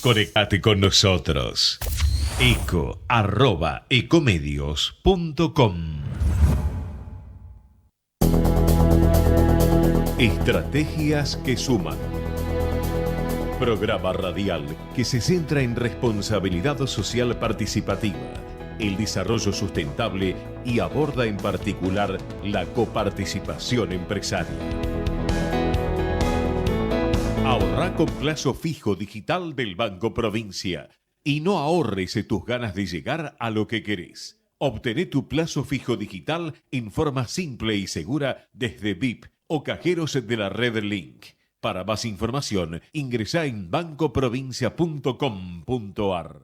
Conectate con nosotros. eco@ecomedios.com. Estrategias que suman. Programa radial que se centra en responsabilidad social participativa, el desarrollo sustentable y aborda en particular la coparticipación empresaria. Ahorrá con plazo fijo digital del Banco Provincia y no ahorres tus ganas de llegar a lo que querés. Obtené tu plazo fijo digital en forma simple y segura desde VIP o cajeros de la red Link. Para más información, ingresá en bancoprovincia.com.ar.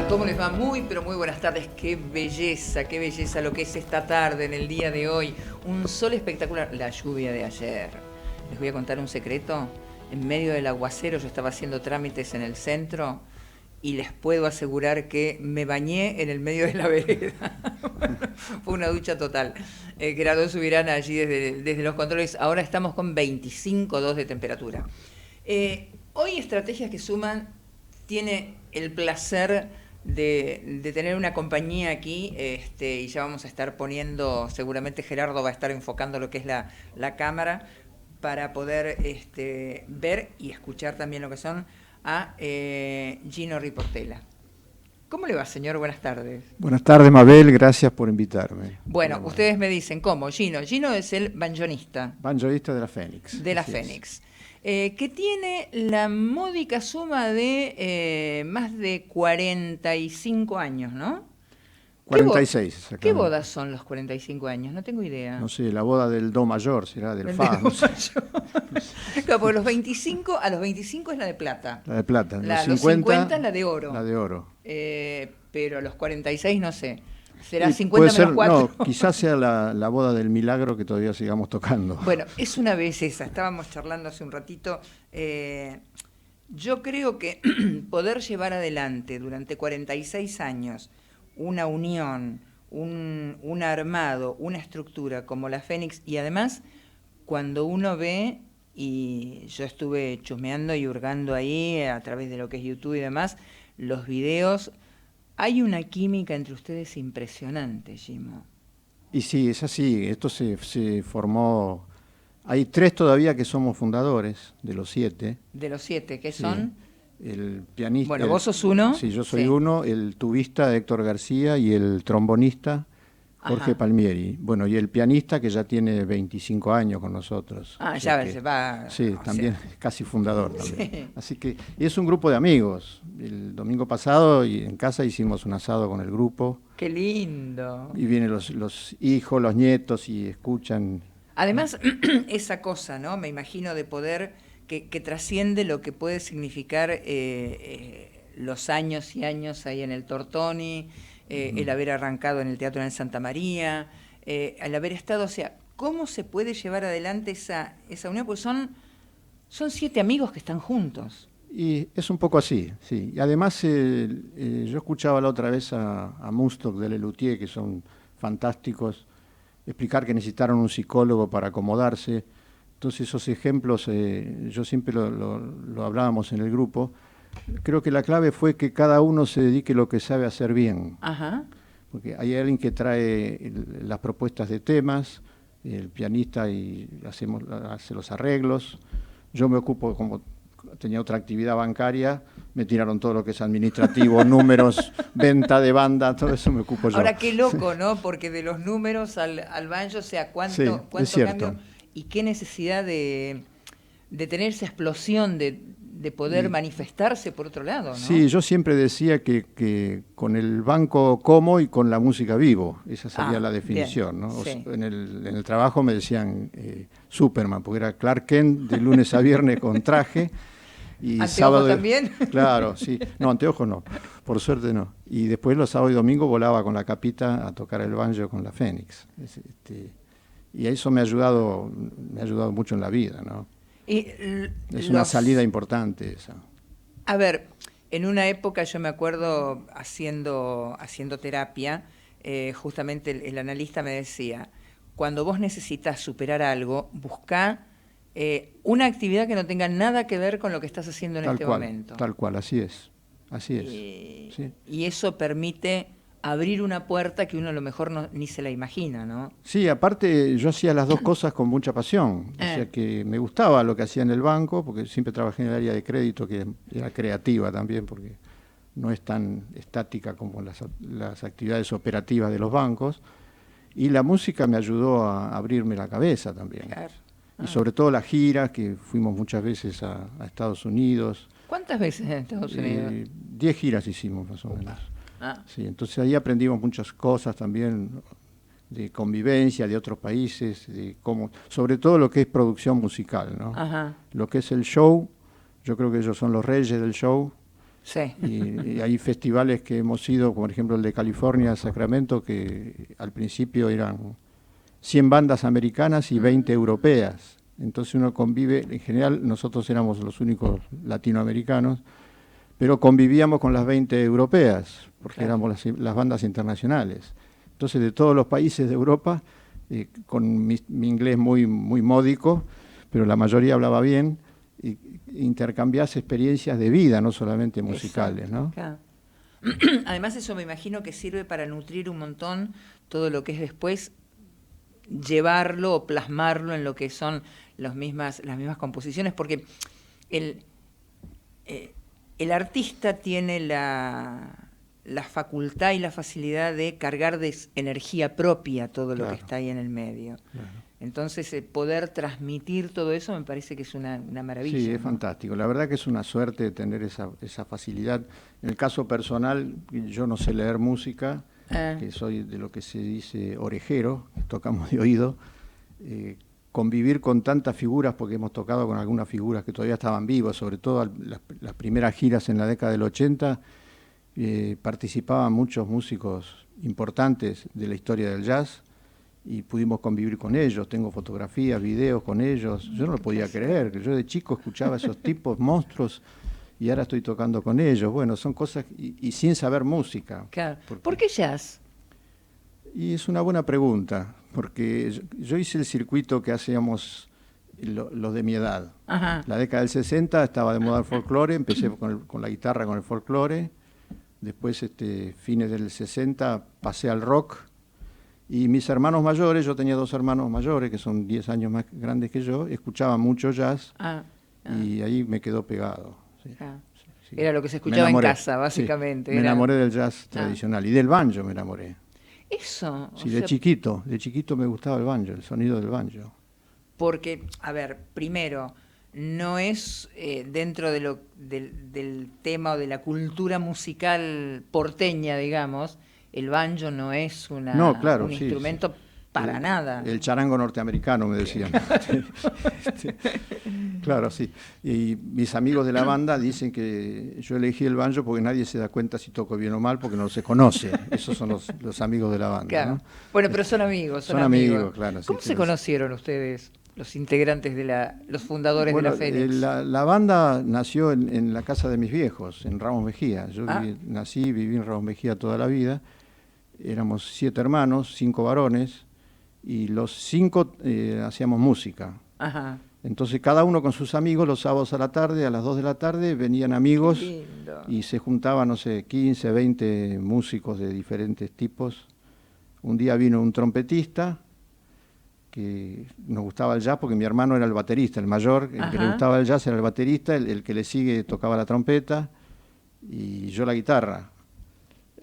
¿Cómo les va? Muy, pero muy buenas tardes. Qué belleza lo que es esta tarde, en el día de hoy. Un sol espectacular. La lluvia de ayer. Les voy a contar un secreto. En medio del aguacero yo estaba haciendo trámites en el centro y les puedo asegurar que me bañé en el medio de la vereda. Fue una ducha total. Grado subirán allí desde los controles. Ahora estamos con 25,2 de temperatura. Hoy Estrategias que Suman tiene el placer de tener una compañía aquí, y ya vamos a estar poniendo, seguramente Gerardo va a estar enfocando lo que es la cámara para poder ver y escuchar también lo que son a Gino Riportela. ¿Cómo le va, señor? Buenas tardes. Buenas tardes, Mabel, gracias por invitarme. Bueno, ustedes me dicen, ¿cómo? Gino es el banjonista. Banjonista de la Fénix. De la Fénix. Que tiene la módica suma de más de 45 años, ¿no? 46, exactamente. ¿Qué bodas son los 45 años? No tengo idea. No sé, la boda del Do mayor, será del Fa. No sé. Claro, porque a los 25 es la de plata. La de plata. Los 50 la de oro. La de oro. Pero a los 46 no sé. Será Y 50 menos 4. No, quizás sea la boda del milagro que todavía sigamos tocando. Bueno, es una belleza. Estábamos charlando hace un ratito. Yo creo que poder llevar adelante durante 46 años una unión, un armado, una estructura como la Fénix, y además cuando uno ve, y yo estuve chusmeando y hurgando ahí a través de lo que es YouTube y demás, los videos. Hay una química entre ustedes impresionante, Gimo. Y sí, es así. Esto se formó. Hay 3 todavía que somos fundadores, de los 7. De los 7, ¿qué sí. son? El pianista. Bueno, vos sos uno. Sí, yo soy uno. El tubista Héctor García y el trombonista Jorge Palmieri. Bueno, y el pianista que ya tiene 25 años con nosotros. Ya se va. Sí, también casi fundador también. Sí. Así que es un grupo de amigos. El domingo pasado en casa hicimos un asado con el grupo. ¡Qué lindo! Y vienen los hijos, los nietos y escuchan. Además, esa cosa, ¿no? Me imagino de poder que trasciende lo que puede significar los años y años ahí en el Tortoni. El haber arrancado en el Teatro en Santa María, el haber estado, o sea, ¿cómo se puede llevar adelante esa unión? Pues son 7 amigos que están juntos. Y es un poco así, sí. Y además yo escuchaba la otra vez a Munstock de Lelutier, que son fantásticos, explicar que necesitaron un psicólogo para acomodarse. Entonces esos ejemplos, yo siempre lo hablábamos en el grupo. Creo que la clave fue que cada uno se dedique a lo que sabe hacer bien. Ajá. Porque hay alguien que trae las propuestas de temas, el pianista y hace los arreglos. Yo me ocupo, como tenía otra actividad bancaria, me tiraron todo lo que es administrativo, números, venta de banda, todo eso me ocupo yo. Ahora qué loco, ¿no? Porque de los números al banjo, o sea, cuánto es cierto. cambio y qué necesidad de tener esa explosión de de poder manifestarse por otro lado, ¿no? Sí, yo siempre decía que con el banco como y con la música vivo, esa sería la definición, bien, ¿no? sí. En el trabajo me decían Superman, porque era Clark Kent de lunes a viernes con traje. Y ¿Anteojos sábado también? Claro, sí. No, anteojos no, por suerte no. Y después los sábados y domingos volaba con la capita a tocar el banjo con la Fénix. Y eso me ha ayudado mucho en la vida, ¿no? Es una salida importante esa. A ver, en una época yo me acuerdo haciendo terapia, justamente el analista me decía, cuando vos necesitas superar algo, buscá una actividad que no tenga nada que ver con lo que estás haciendo en este momento. Tal cual, así es. Sí. Y eso permite abrir una puerta que uno a lo mejor ni se la imagina, ¿no? Sí, aparte yo hacía las dos cosas con mucha pasión. O sea que me gustaba lo que hacía en el banco, porque siempre trabajé en el área de crédito, que era creativa también, porque no es tan estática como las actividades operativas de los bancos. Y la música me ayudó a abrirme la cabeza también. Claro. Y sobre todo las giras, que fuimos muchas veces a Estados Unidos. ¿Cuántas veces en Estados Unidos? 10 giras hicimos más o menos. Sí, entonces ahí aprendimos muchas cosas también de convivencia de otros países, de cómo, sobre todo lo que es producción musical, ¿no? Ajá. Lo que es el show, yo creo que ellos son los reyes del show. Sí. Y hay festivales que hemos ido, como por ejemplo el de California, Sacramento, que al principio eran 100 bandas americanas y 20 europeas. Entonces uno convive, en general nosotros éramos los únicos latinoamericanos, pero convivíamos con las 20 europeas, porque éramos las bandas internacionales. Entonces de todos los países de Europa, con mi inglés muy módico, pero la mayoría hablaba bien, intercambiás experiencias de vida, no solamente musicales, ¿no? Claro. Además eso me imagino que sirve para nutrir un montón todo lo que es después llevarlo o plasmarlo en lo que son las mismas composiciones, porque el artista tiene la facultad y la facilidad de cargar de energía propia todo lo que está ahí en el medio. Claro. Entonces, poder transmitir todo eso me parece que es una maravilla. Sí, ¿no? es fantástico. La verdad que es una suerte tener esa facilidad. En el caso personal, yo no sé leer música, que soy de lo que se dice orejero, tocamos de oído. Convivir con tantas figuras, porque hemos tocado con algunas figuras que todavía estaban vivas, sobre todo las primeras giras en la década del 80, participaban muchos músicos importantes de la historia del jazz, y pudimos convivir con ellos. Tengo fotografías, videos con ellos. Yo no lo podía creer, que yo de chico escuchaba a esos tipos monstruos y ahora estoy tocando con ellos. Bueno, son cosas, y sin saber música. Claro. ¿Por qué jazz? Y es una buena pregunta, porque yo hice el circuito que hacíamos los de mi edad. Ajá. La década del 60 estaba de moda el folclore, empecé con la guitarra, con el folclore. Después, fines del 60, pasé al rock. Y mis hermanos mayores, yo tenía 2 hermanos mayores, que son 10 años más grandes que yo, escuchaban mucho jazz, y ahí me quedó pegado. Sí. Sí. Era lo que se escuchaba en casa, básicamente. Sí, me enamoré del jazz tradicional, y del banjo me enamoré. Eso. Sí, de chiquito me gustaba el banjo, el sonido del banjo. Porque, a ver, primero, no es dentro de del tema o de la cultura musical porteña, digamos, el banjo no es un instrumento para nada. El charango norteamericano, me decían. Claro, sí. Y mis amigos de la banda dicen que yo elegí el banjo porque nadie se da cuenta si toco bien o mal, porque no se conoce. Esos son los amigos de la banda. Claro. ¿No? Bueno, pero son amigos. Son amigos, claro. ¿Cómo se conocieron ustedes, los integrantes los fundadores de la Fénix? La banda nació en la casa de mis viejos, en Ramos Mejía. Yo viví en Ramos Mejía toda la vida. Éramos 7 hermanos, 5 varones, y los 5 hacíamos música. Ajá. Entonces cada uno con sus amigos, los sábados a la tarde, a las 2 de la tarde, venían amigos y se juntaban, no sé, 15, 20 músicos de diferentes tipos. Un día vino un trompetista, que nos gustaba el jazz, porque mi hermano era el baterista, el mayor, el que le gustaba el jazz era el baterista, el que le sigue tocaba la trompeta y yo la guitarra.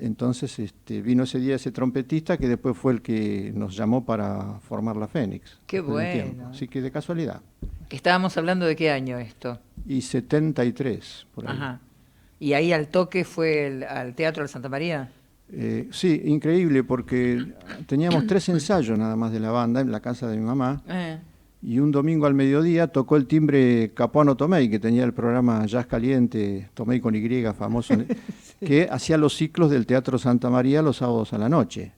Entonces vino ese día ese trompetista que después fue el que nos llamó para formar la Fénix. Qué bueno. Así que de casualidad. ¿Estábamos hablando de qué año esto? Y 73, por ahí. Ajá. ¿Y ahí al toque fue al Teatro de Santa María? Sí, increíble, porque teníamos 3 ensayos nada más de la banda en la casa de mi mamá. Y un domingo al mediodía tocó el timbre Capuano Tomei, que tenía el programa Jazz Caliente, Tomei con Y, famoso, sí, que hacía los ciclos del Teatro Santa María los sábados a la noche.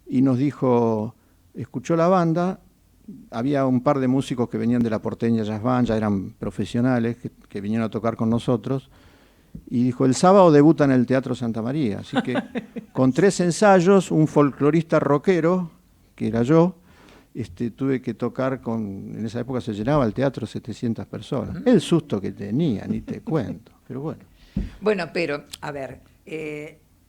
Y nos dijo, escuchó la banda, había un par de músicos que venían de la Porteña Jazz Band, ya eran profesionales, que vinieron a tocar con nosotros, y dijo, el sábado debutan en el Teatro Santa María. Así que con 3 ensayos, un folclorista rockero, que era yo, tuve que tocar en esa época se llenaba el teatro 700 personas. El susto que tenía, ni te cuento, pero bueno. Bueno, pero, a ver,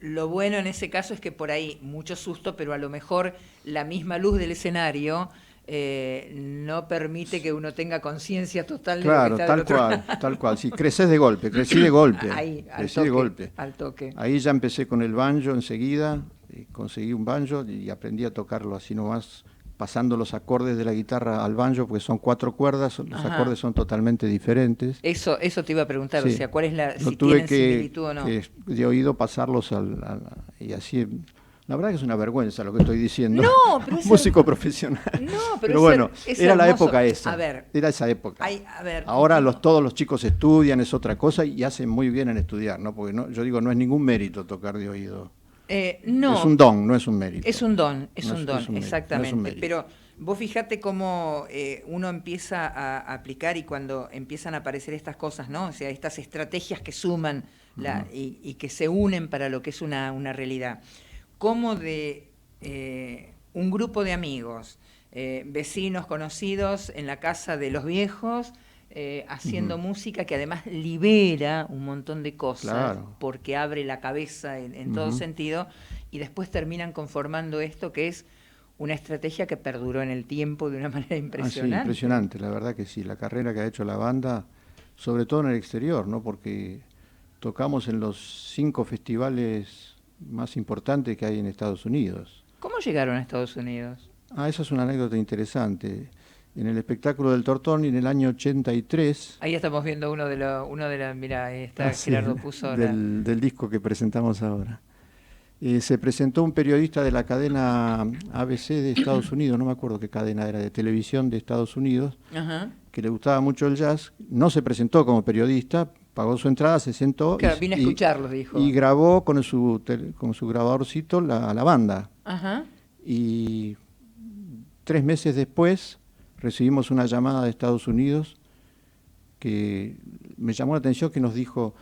lo bueno en ese caso es que por ahí mucho susto, pero a lo mejor la misma luz del escenario no permite que uno tenga conciencia total de claro, lo que está del otro lado. Tal cual, sí, crecí de golpe. Ahí, al toque. Ahí ya empecé con el banjo enseguida, conseguí un banjo y aprendí a tocarlo así nomás, pasando los acordes de la guitarra al banjo, porque son 4 cuerdas, los acordes son totalmente diferentes. Eso te iba a preguntar, sí. O sea, ¿cuál es si tuve tienen similitud o no? De oído pasarlos y así. La verdad que es una vergüenza lo que estoy diciendo. No, pero es músico profesional. No, pero bueno, era hermoso. La época esa. A ver, era esa época. a ver, ahora todos los chicos estudian, es otra cosa, y hacen muy bien en estudiar, ¿no? Porque yo digo, no es ningún mérito tocar de oído. No. Es un don, no es un mérito. Es un don, exactamente. No es un pero vos fíjate cómo uno empieza a aplicar y cuando empiezan a aparecer estas cosas, ¿no? O sea, estas estrategias que suman y que se unen para lo que es una realidad. Como de un grupo de amigos, vecinos conocidos en la casa de los viejos, haciendo música que además libera un montón de cosas, claro, porque abre la cabeza en todo sentido, y después terminan conformando esto que es una estrategia que perduró en el tiempo de una manera impresionante. Sí, impresionante, la verdad que sí, la carrera que ha hecho la banda, sobre todo en el exterior, ¿no? Porque tocamos en los 5 festivales más importantes que hay en Estados Unidos. ¿Cómo llegaron a Estados Unidos? Esa es una anécdota interesante. En el espectáculo del Tortoni en el año 83... Ahí estamos viendo uno de las... Mirá, ahí está Gerardo puso del disco que presentamos ahora. Se presentó un periodista de la cadena ABC de Estados Unidos, no me acuerdo qué cadena era, de televisión de Estados Unidos, que le gustaba mucho el jazz. No se presentó como periodista, pagó su entrada, se sentó, claro, vine a escucharlos, dijo. Y grabó con su grabadorcito la banda. Y 3 meses después recibimos una llamada de Estados Unidos que me llamó la atención, que nos dijo: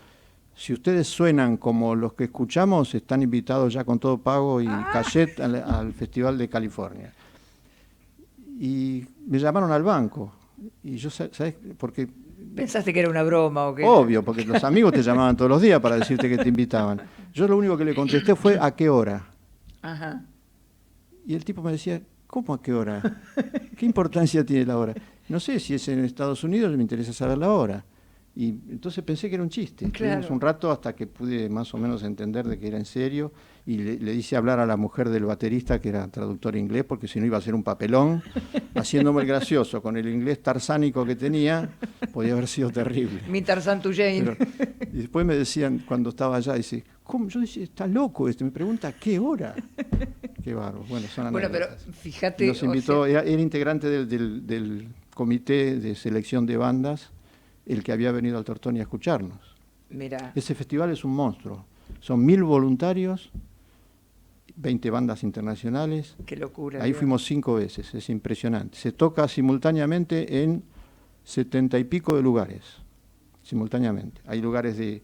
si ustedes suenan como los que escuchamos, están invitados ya con todo pago y cachet al Festival de California. Y me llamaron al banco. Y yo, ¿sabes? Porque... ¿Pensaste que era una broma o qué? Obvio, porque los amigos te llamaban todos los días para decirte que te invitaban. Yo lo único que le contesté fue: ¿a qué hora? Y el tipo me decía: ¿cómo a qué hora? ¿Qué importancia tiene la hora? No sé, si es en Estados Unidos me interesa saber la hora. Y entonces pensé que era un chiste. Claro. Estuvimos un rato hasta que pude más o menos entender de que era en serio, y le hice hablar a la mujer del baterista, que era traductor inglés, porque si no iba a ser un papelón, haciéndome el gracioso. Con el inglés tarzánico que tenía, podía haber sido terrible. Mi Tarzán tu Jane. Y después me decían, cuando estaba allá, dice: ¿cómo? Yo decía: está loco me pregunta, ¿a qué hora? Qué bárbaro. Bueno, son anécdotas. Bueno, pero fíjate... Nos invitó, era integrante del comité de selección de bandas, el que había venido al Tortoni a escucharnos. Mirá. Ese festival es un monstruo. Son 1000 voluntarios, 20 bandas internacionales. Qué locura. Ahí fuimos 5 veces, es impresionante. Se toca simultáneamente en 70 y pico de lugares, simultáneamente. Hay lugares de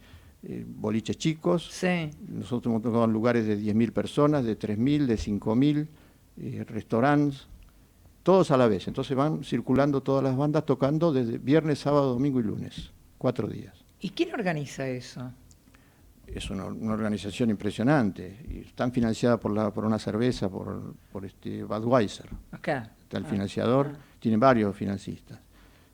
boliches chicos. Sí. Nosotros hemos tocado en lugares de 10.000 personas, de 3.000, de 5.000, restaurantes. Todos a la vez, entonces van circulando todas las bandas tocando desde viernes, sábado, domingo y lunes, 4 días. ¿Y quién organiza eso? Es una organización impresionante, y están financiadas por una cerveza, por Budweiser. Acá. Está el financiador, tienen varios financistas.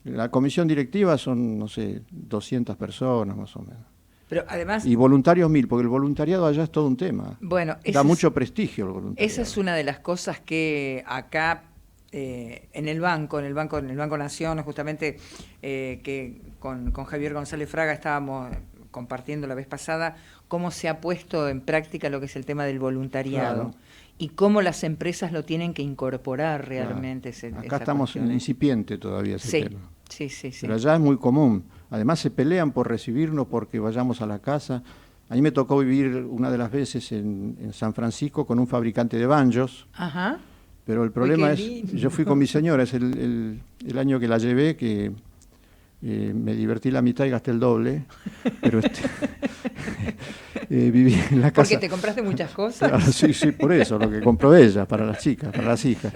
La comisión directiva son, no sé, 200 personas más o menos. Pero además... Y voluntarios 1000, porque el voluntariado allá es todo un tema. Bueno, da mucho prestigio el voluntariado. Esa es una de las cosas que acá en el Banco Nación, justamente que con Javier González Fraga estábamos compartiendo la vez pasada, cómo se ha puesto en práctica lo que es el tema del voluntariado. Claro. Y cómo las empresas lo tienen que incorporar realmente. Claro. Acá estamos en incipiente todavía ese tema. Sí. Pero allá es muy común. Además se pelean por recibirnos porque vayamos a la casa. A mí me tocó vivir una de las veces en San Francisco con un fabricante de banjos. Ajá. Pero el problema yo fui con mi señora, es el año que la llevé, que me divertí la mitad y gasté el doble. Pero viví en la casa. ¿Porque te compraste muchas cosas? Claro, sí, por eso, lo que compró ella, para las chicas, para las hijas.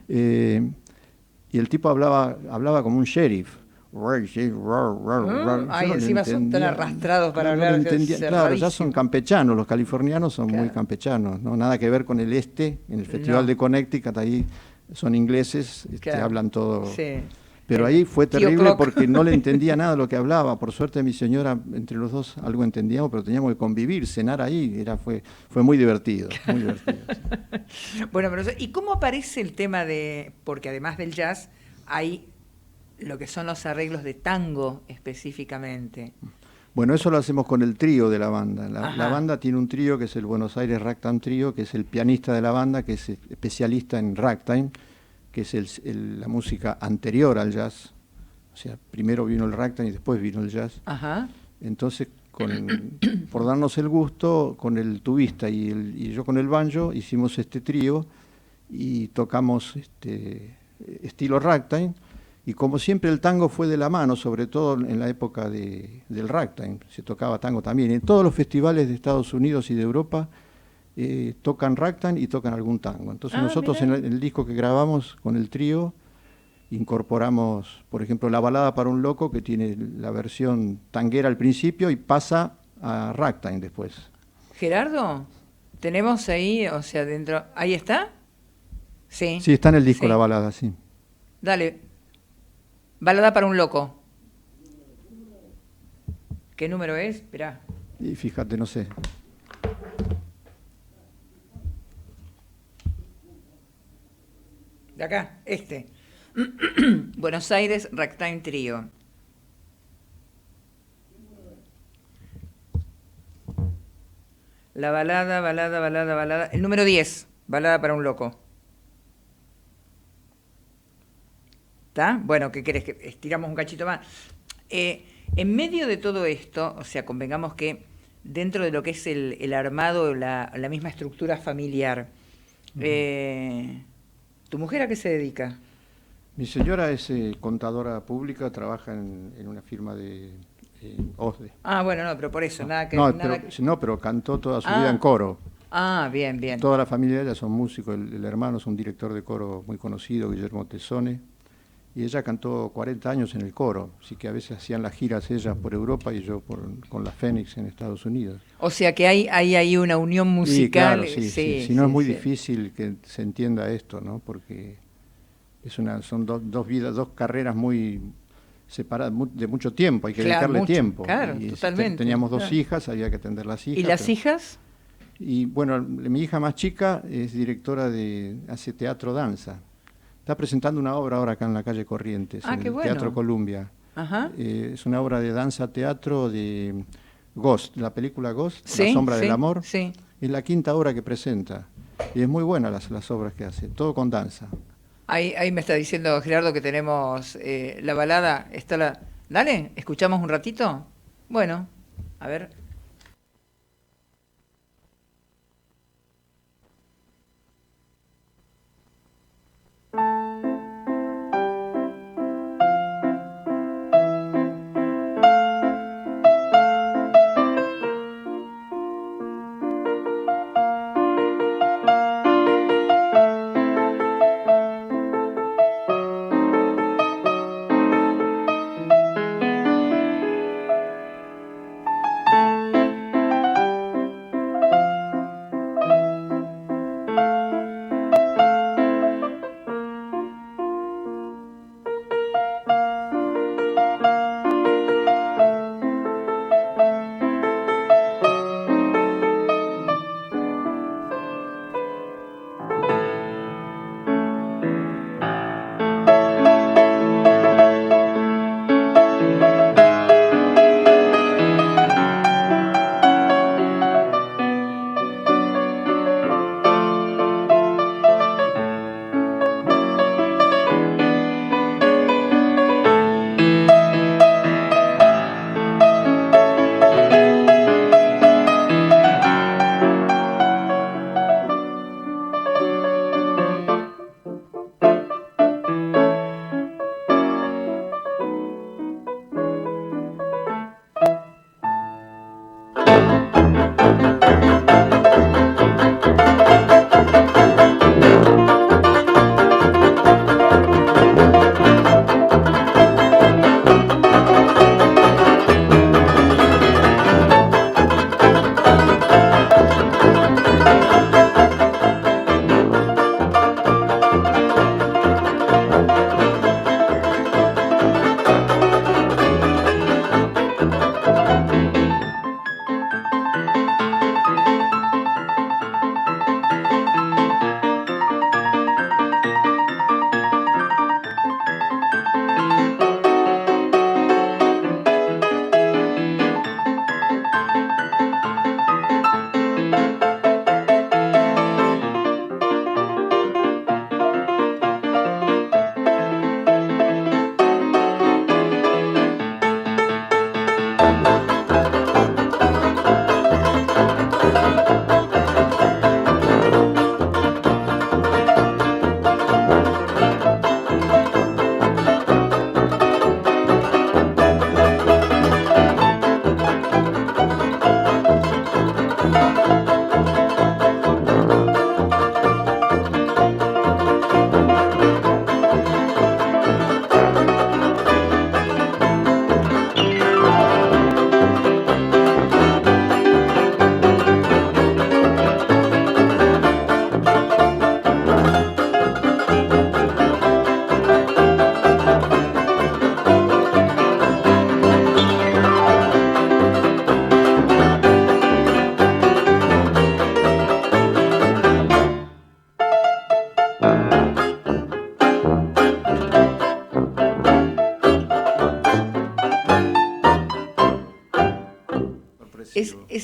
Y el tipo hablaba como un sheriff. Encima son tan arrastrados para hablar. Claro, ya son campechanos, los californianos son muy campechanos, no nada que ver con el en el Festival de Connecticut, ahí son ingleses, hablan todo. Sí. Pero ahí fue terrible porque no le entendía nada lo que hablaba. Por suerte mi señora, entre los dos algo entendíamos, pero teníamos que convivir, cenar ahí, fue muy divertido, muy divertido. Sí. Bueno, pero ¿y cómo aparece el tema porque además del jazz hay lo que son los arreglos de tango específicamente? Bueno, eso lo hacemos con el trío de la banda. La banda tiene un trío que es el Buenos Aires Ragtime Trío, que es el pianista de la banda, que es especialista en ragtime, que es la música anterior al jazz. O sea, primero vino el ragtime y después vino el jazz. Ajá. Entonces, por darnos el gusto, con el tubista y yo con el banjo, hicimos este trío y tocamos estilo ragtime. Y como siempre el tango fue de la mano, sobre todo en la época del ragtime, se tocaba tango también. En todos los festivales de Estados Unidos y de Europa tocan ragtime y tocan algún tango. Entonces nosotros en el disco que grabamos con el trío incorporamos, por ejemplo, La balada para un loco, que tiene la versión tanguera al principio y pasa a ragtime después. Gerardo, tenemos ahí, o sea, dentro... ¿Ahí está? Sí. Sí, está en el disco la balada, sí. Dale. Balada para un loco. ¿Qué número es? Esperá. Y fíjate, no sé. De acá, Buenos Aires Ragtime Trío. La balada. El número 10, balada para un loco. ¿Está? Bueno, ¿qué querés? Que estiramos un cachito más. En medio de todo esto, o sea, convengamos que dentro de lo que es el armado, la misma estructura familiar, ¿tu mujer a qué se dedica? Mi señora es contadora pública, trabaja en una firma de OSDE. Ah, bueno, no, pero por eso, nada que... pero cantó toda su vida en coro. Ah, bien. Toda la familia de ella son músicos, el hermano es un director de coro muy conocido, Guillermo Tesone, y ella cantó 40 años en el coro, así que a veces hacían las giras ellas por Europa y yo con la Fénix en Estados Unidos. O sea que hay una unión musical. Sí, si no es muy difícil que se entienda esto, ¿no? Porque son dos vidas, dos carreras muy separadas, de mucho tiempo, hay que dedicarle tiempo. Claro, y totalmente. Teníamos dos hijas, había que atender las hijas. ¿Y las hijas? Y bueno, mi hija más chica es directora hace teatro danza. Está presentando una obra ahora acá en la calle Corrientes, en el Teatro Columbia. Ajá. Es una obra de danza-teatro de Ghost, la película Ghost, La sombra del amor. Sí. Es la quinta obra que presenta. Y es muy buena las obras que hace, todo con danza. Ahí me está diciendo Gerardo que tenemos la balada. Dale, ¿escuchamos un ratito? Bueno, a ver.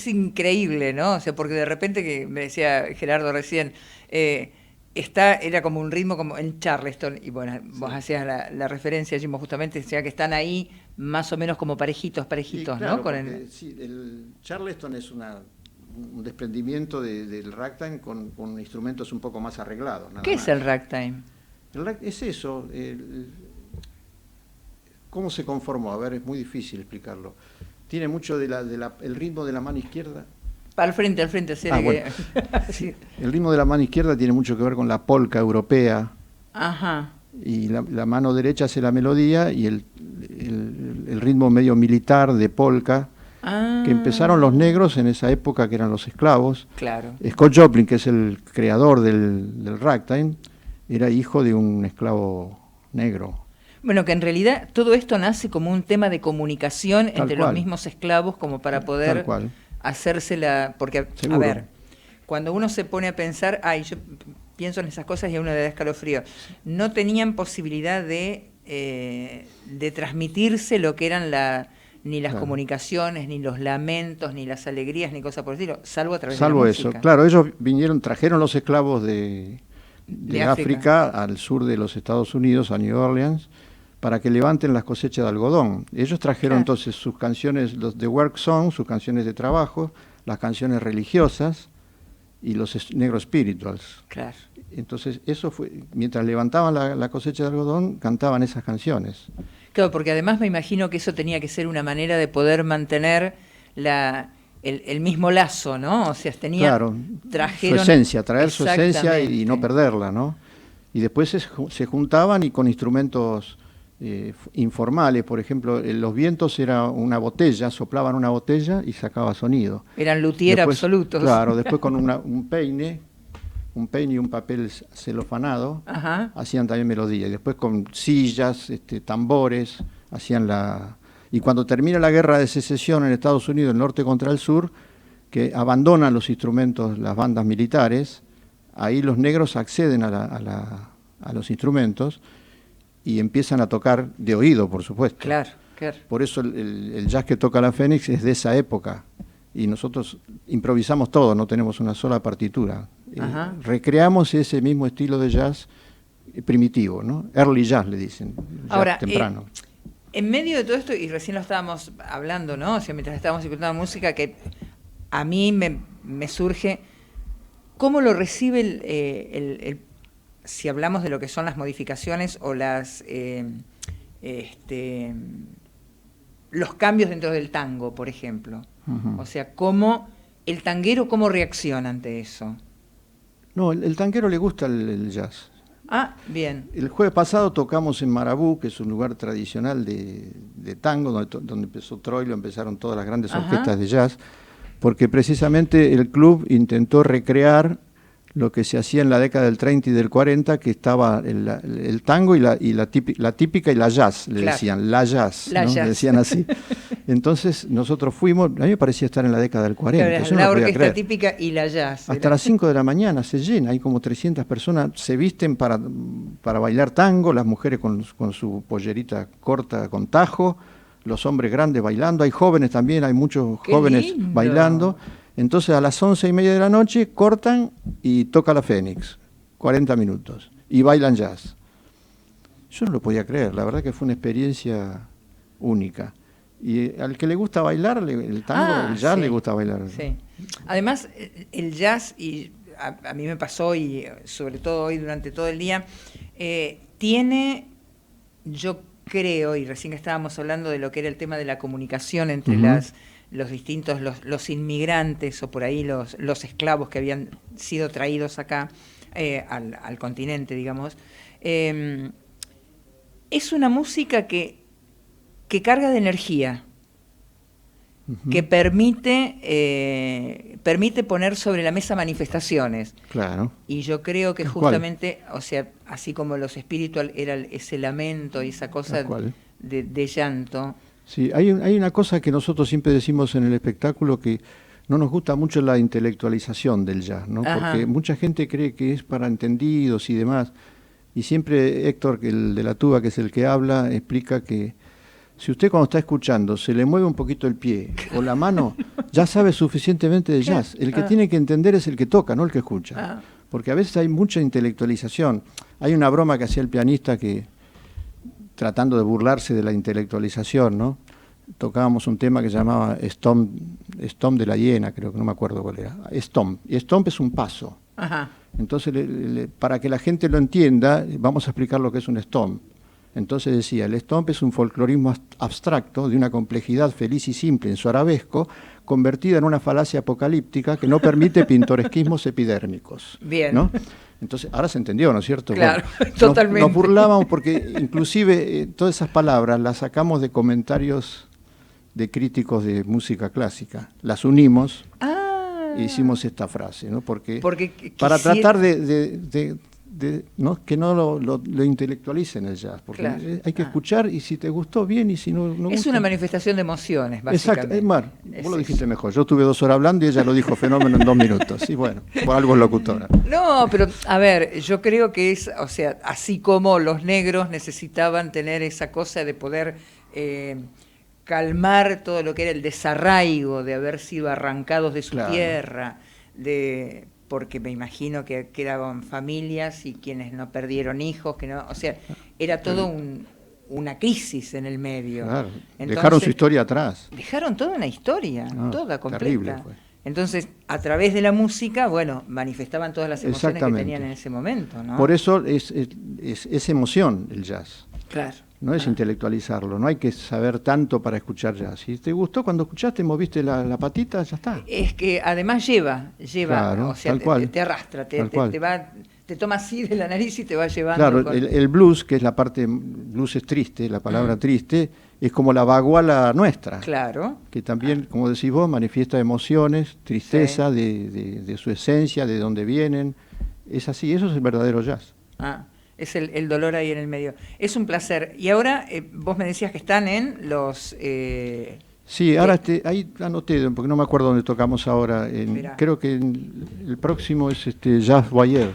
es increíble, ¿no? O sea, porque de repente, que me decía Gerardo recién, era como un ritmo como en Charleston, y bueno, vos hacías la referencia, Jimbo, justamente, o sea, que están ahí más o menos como parejitos, claro, ¿no? Sí, el Charleston es un desprendimiento del ragtime con instrumentos un poco más arreglados. ¿Qué es el ragtime? Es eso. ¿Cómo se conformó? A ver, es muy difícil explicarlo. Tiene mucho el ritmo de la mano izquierda. Al frente, bueno. Sí. El ritmo de la mano izquierda tiene mucho que ver con la polka europea. Ajá. Y la mano derecha hace la melodía y el ritmo medio militar de polka, que empezaron los negros en esa época, que eran los esclavos. Claro. Scott Joplin, que es el creador del ragtime, era hijo de un esclavo negro. Bueno, que en realidad todo esto nace como un tema de comunicación entre los mismos esclavos, como para poder hacérsela. Porque, seguro. A ver, cuando uno se pone a pensar, yo pienso en esas cosas y a uno le da escalofrío. No tenían posibilidad de transmitirse lo que eran ni las comunicaciones, ni los lamentos, ni las alegrías, ni cosas por el estilo, salvo a través de la música. Eso, claro, ellos trajeron los esclavos de África al sur de los Estados Unidos, a New Orleans, para que levanten las cosechas de algodón. Ellos trajeron entonces sus canciones, los de work song, sus canciones de trabajo, las canciones religiosas y los negro spirituals. Claro. Entonces eso fue, mientras levantaban la cosecha de algodón, cantaban esas canciones. Claro, porque además me imagino que eso tenía que ser una manera de poder mantener el mismo lazo, ¿no? O sea, trajeron su esencia, traer su esencia y no perderla, ¿no? Y después se juntaban y con instrumentos informales, por ejemplo, los vientos era una botella, soplaban una botella y sacaba sonido. Eran luthier absolutos. Claro, después con un peine y un papel celofanado, hacían también melodía. Y después con sillas, tambores, hacían Y cuando termina la guerra de secesión en Estados Unidos, el norte contra el sur, que abandonan los instrumentos, las bandas militares, ahí los negros acceden a los instrumentos y empiezan a tocar de oído, por supuesto. Claro. Por eso el jazz que toca la Fénix es de esa época. Y nosotros improvisamos todo, no tenemos una sola partitura. Recreamos ese mismo estilo de jazz primitivo, ¿no? Early jazz le dicen, jazz ahora, temprano. En medio de todo esto, y recién lo estábamos hablando, ¿no? O sea, mientras estábamos escuchando música, que a mí me surge, ¿cómo lo recibe si hablamos de lo que son las modificaciones o los cambios dentro del tango, por ejemplo? O sea, el tanguero cómo reacciona ante eso? No, el tanguero le gusta el jazz. Bien. El jueves pasado tocamos en Marabú, que es un lugar tradicional de tango, donde empezó Troilo, empezaron todas las grandes orquestas de jazz, porque precisamente el club intentó recrear lo que se hacía en la década del 30 y del 40, que estaba el tango y la típica y la jazz, le decían, la jazz, ¿no? Le decían así. Entonces nosotros fuimos, a mí me parecía estar en la década del 40. Claro, la orquesta típica y la jazz. Hasta las 5 de la mañana se llena, hay como 300 personas, se visten para bailar tango, las mujeres con su pollerita corta con tajo, los hombres grandes bailando, hay jóvenes también, hay muchos jóvenes bailando. Entonces a las 11:30 de la noche cortan y toca la Fénix, 40 minutos, y bailan jazz. Yo no lo podía creer, la verdad que fue una experiencia única. Y al que le gusta bailar, el tango, el jazz le gusta bailar. Sí. Además, el jazz, y a mí me pasó, y sobre todo hoy durante todo el día, tiene, yo creo, y recién que estábamos hablando de lo que era el tema de la comunicación entre los distintos, los inmigrantes o por ahí los esclavos que habían sido traídos acá al continente, digamos, es una música que carga de energía, que permite poner sobre la mesa manifestaciones. Claro. Y yo creo que justamente, o sea, así como los espiritual era ese lamento y esa cosa de llanto. Sí, hay una cosa que nosotros siempre decimos en el espectáculo, que no nos gusta mucho la intelectualización del jazz, ¿no? Porque mucha gente cree que es para entendidos y demás, y siempre Héctor, el de la tuba, que es el que habla, explica que Si usted cuando está escuchando se le mueve un poquito el pie o la mano, ya sabe suficientemente de jazz. El que tiene que entender es el que toca, no el que escucha. Porque a veces hay mucha intelectualización. Hay una broma que hacía el pianista que, tratando de burlarse de la intelectualización, ¿no? Tocábamos un tema que se llamaba Stomp de la hiena, creo que no me acuerdo cuál era. Stomp. Y Stomp es un paso. Ajá. Entonces, para que la gente lo entienda, vamos a explicar lo que es un Stomp. Entonces decía, el Stomp es un folclorismo abstracto de una complejidad feliz y simple en su arabesco, convertida en una falacia apocalíptica que no permite pintoresquismos epidérmicos. Bien. ¿No? Entonces, ahora se entendió, ¿no es cierto? Claro, bueno, totalmente. Nos burlábamos porque inclusive todas esas palabras las sacamos de comentarios de críticos de música clásica. Las unimos e hicimos esta frase, ¿no? Porque para tratar ¿no? que no lo intelectualicen el jazz, porque claro. Hay que escuchar y si te gustó bien y si no es gusta. una manifestación de emociones, básicamente. Exacto, Mar, vos lo dijiste mejor. Yo tuve 2 horas hablando y ella lo dijo fenómeno en 2 minutos. Y bueno, por algo es locutora. No, pero a ver, yo creo que es, o sea, así como los negros necesitaban tener esa cosa de poder calmar todo lo que era el desarraigo de haber sido arrancados de su tierra, porque me imagino que quedaban familias y quienes no perdieron hijos, que no, o sea, era todo una crisis en el medio. Claro. Entonces, dejaron su historia atrás. Dejaron toda una historia, toda completa. Terrible fue. Entonces, a través de la música, bueno, manifestaban todas las emociones que tenían en ese momento, ¿no? Por eso es emoción el jazz. Claro. No es intelectualizarlo, no hay que saber tanto para escuchar jazz. Si te gustó cuando escuchaste, moviste la patita, ya está. Es que además lleva, claro, o sea, te arrastra, te toma así de la nariz y te va llevando. Claro, el blues, que es la parte, blues es triste, la palabra triste, es como la baguala nuestra. Claro. Que también, como decís vos, manifiesta emociones, tristeza de su esencia, de dónde vienen. Es así, eso es el verdadero jazz. Es el dolor ahí en el medio. Es un placer. Y ahora, vos me decías que están en los... sí, ahora ahí anoté, porque no me acuerdo dónde tocamos ahora. Creo que el próximo es Jazz Boyer.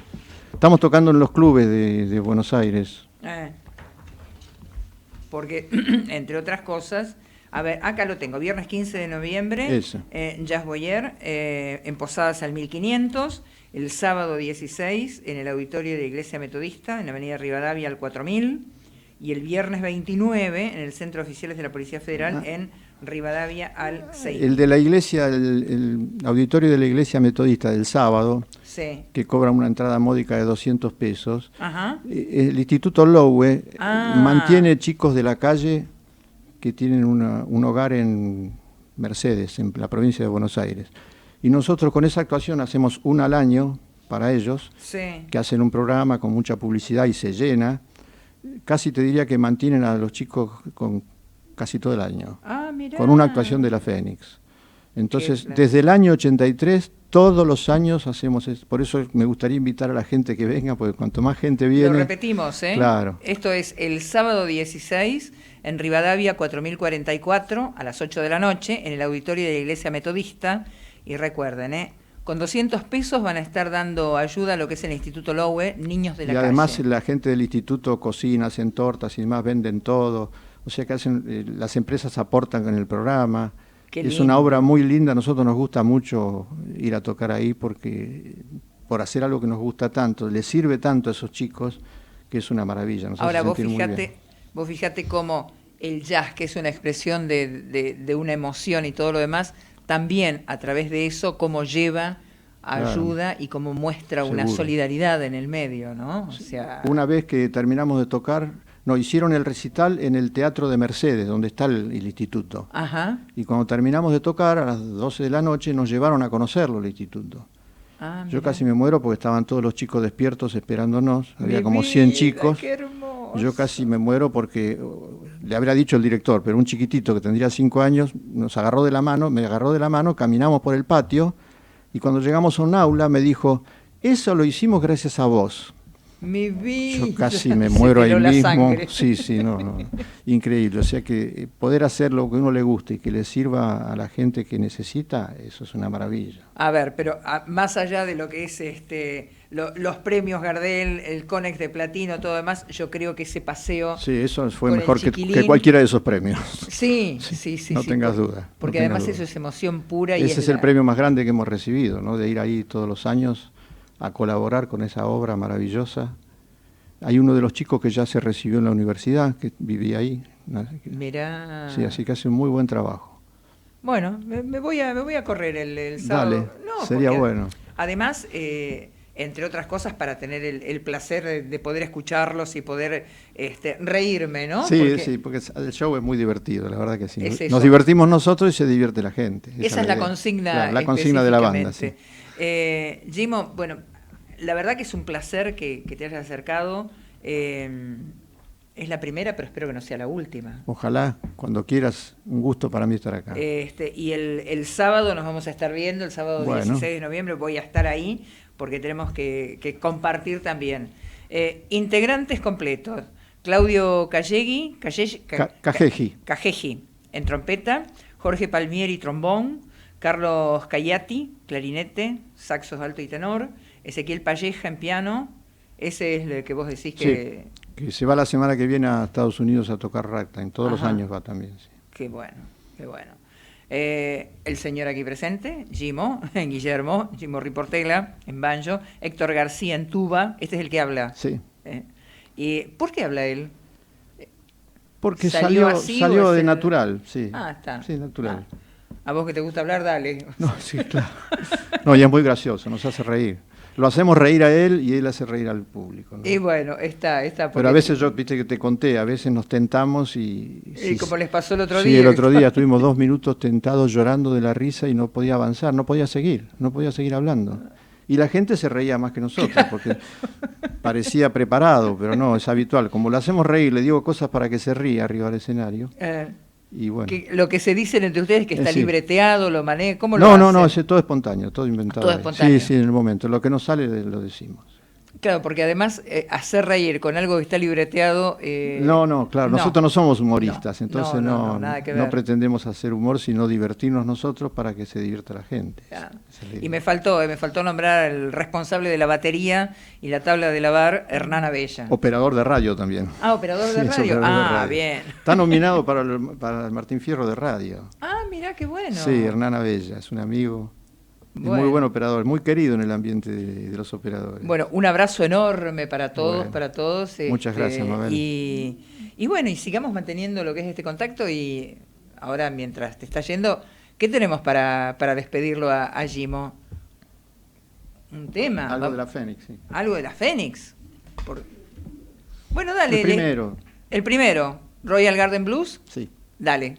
Estamos tocando en los clubes de Buenos Aires. Porque, entre otras cosas, a ver, acá lo tengo, viernes 15 de noviembre, Jazz Boyer, en Posadas al 1500, el sábado 16 en el auditorio de la Iglesia Metodista, en la avenida Rivadavia al 4000, y el viernes 29 en el Centro de Oficiales de la Policía Federal en Rivadavia al 6. El de la iglesia, el auditorio de la Iglesia Metodista del sábado, que cobra una entrada módica de 200 pesos. El Instituto Lowe mantiene chicos de la calle que tienen un hogar en Mercedes, en la provincia de Buenos Aires. Y nosotros con esa actuación hacemos una al año para ellos, que hacen un programa con mucha publicidad y se llena. Casi te diría que mantienen a los chicos con casi todo el año, con una actuación de la Fénix. Entonces, desde el año 83, todos los años hacemos eso. Por eso me gustaría invitar a la gente que venga, porque cuanto más gente viene... Lo repetimos, Claro. Esto es el sábado 16 en Rivadavia 4044 a las 8 de la noche en el auditorio de la Iglesia Metodista. Y recuerden, con 200 pesos van a estar dando ayuda a lo que es el Instituto Lowe, niños de la calle. Y además la gente del instituto cocina, hacen tortas y demás, venden todo. O sea que las empresas aportan en el programa. Es una obra muy linda, a nosotros nos gusta mucho ir a tocar ahí porque por hacer algo que nos gusta tanto, les sirve tanto a esos chicos que es una maravilla. Ahora vos fíjate cómo el jazz, que es una expresión de una emoción y todo lo demás, también a través de eso cómo lleva ayuda y cómo muestra una solidaridad en el medio, ¿no? O sea, una vez que terminamos de tocar, hicieron el recital en el Teatro de Mercedes, donde está el instituto. Y cuando terminamos de tocar, a las 12 de la noche, nos llevaron a conocerlo el instituto. Yo casi me muero porque estaban todos los chicos despiertos esperándonos, había como 100 chicos. ¡Qué hermoso! Yo casi me muero porque le habría dicho el director, pero un chiquitito que tendría 5 años nos agarró de la mano, me agarró de la mano, caminamos por el patio y cuando llegamos a un aula me dijo, eso lo hicimos gracias a vos. Mi vida. Yo casi me Se muero te ahí heló la mismo. sangre. Sí, no. Increíble. O sea que poder hacer lo que uno le guste y que le sirva a la gente que necesita, eso es una maravilla. A ver, pero más allá de lo que es los premios Gardel, el Conex de Platino, todo demás, yo creo que ese paseo. Sí, eso fue con mejor el que chiquilín. cualquiera de esos premios. Sí. No tengas duda. Porque no además tengas eso duda. es emoción pura. Y Ese es el premio más grande que hemos recibido, ¿no? De ir ahí todos los años a colaborar con esa obra maravillosa. Hay uno de los chicos que ya se recibió en la universidad, que vivía ahí. Mirá. Sí, así que hace un muy buen trabajo. Bueno, me voy a correr el sábado. Dale, No, sería porque bueno. Además, entre otras cosas, para tener el placer de poder escucharlos y poder reírme, ¿no? Sí, porque el show es muy divertido, la verdad que sí. Es eso. Nos divertimos nosotros y se divierte la gente. Esa es la idea. consigna. Claro, la consigna de la banda, sí. Gimo, bueno, la verdad que es un placer que te hayas acercado. Es la primera, pero espero que no sea la última. Ojalá, cuando quieras, un gusto para mí estar acá. Y el sábado nos vamos a estar viendo, el sábado 16 de noviembre voy a estar ahí, porque tenemos que compartir también. Integrantes completos: Claudio Cajeji en trompeta, Jorge Palmieri trombón, Carlos Cayati clarinete, saxos alto y tenor, Ezequiel Palleja en piano. Ese es el que vos decís que... Sí, que se va la semana que viene a Estados Unidos a tocar ragtime. Todos los años va también. Sí. Qué bueno, qué bueno. El señor aquí presente, Gimo Riportela en banjo, Héctor García en tuba. Este es el que habla. Sí. ¿Y por qué habla él? Porque así, salió de natural, sí. Ah, está. Sí, natural. A vos que te gusta hablar, dale. No, sí, claro. No, y es muy gracioso, nos hace reír. Lo hacemos reír a él y él hace reír al público, ¿no? Y bueno, está. Pero a veces viste que te conté, a veces nos tentamos y como les pasó el otro día. Sí, el otro día estuvimos 2 minutos tentados llorando de la risa y no podía avanzar, no podía seguir hablando. Y la gente se reía más que nosotros, porque parecía preparado, pero no, es habitual. Como lo hacemos reír, le digo cosas para que se ría arriba del escenario. Y bueno. Lo que se dicen entre ustedes es que está libreteado, lo maneja, ¿cómo lo hacen? No, es todo espontáneo, todo inventado. Todo espontáneo. Sí, en el momento. Lo que nos sale lo decimos. Claro, porque además hacer reír con algo que está libreteado... claro, nosotros no somos humoristas, entonces nada que ver. No pretendemos hacer humor, sino divertirnos nosotros para que se divierta la gente. Claro. Y me faltó nombrar al responsable de la batería y la tabla de lavar, Hernán Abella. Operador de radio también. Operador de radio. De radio. Bien. Está nominado para el Martín Fierro de radio. Mirá, qué bueno. Sí, Hernán Abella, es un amigo. Bueno. Es muy buen operador, muy querido en el ambiente de los operadores. Bueno, un abrazo enorme para todos. Muchas gracias, Mabel. Y bueno, y sigamos manteniendo lo que es este contacto. Y ahora, mientras te está yendo, ¿qué tenemos para despedirlo a Gimo? Un tema. Algo de la Fénix, sí. Algo de la Fénix. Bueno, dale. El primero, Royal Garden Blues. Sí. Dale.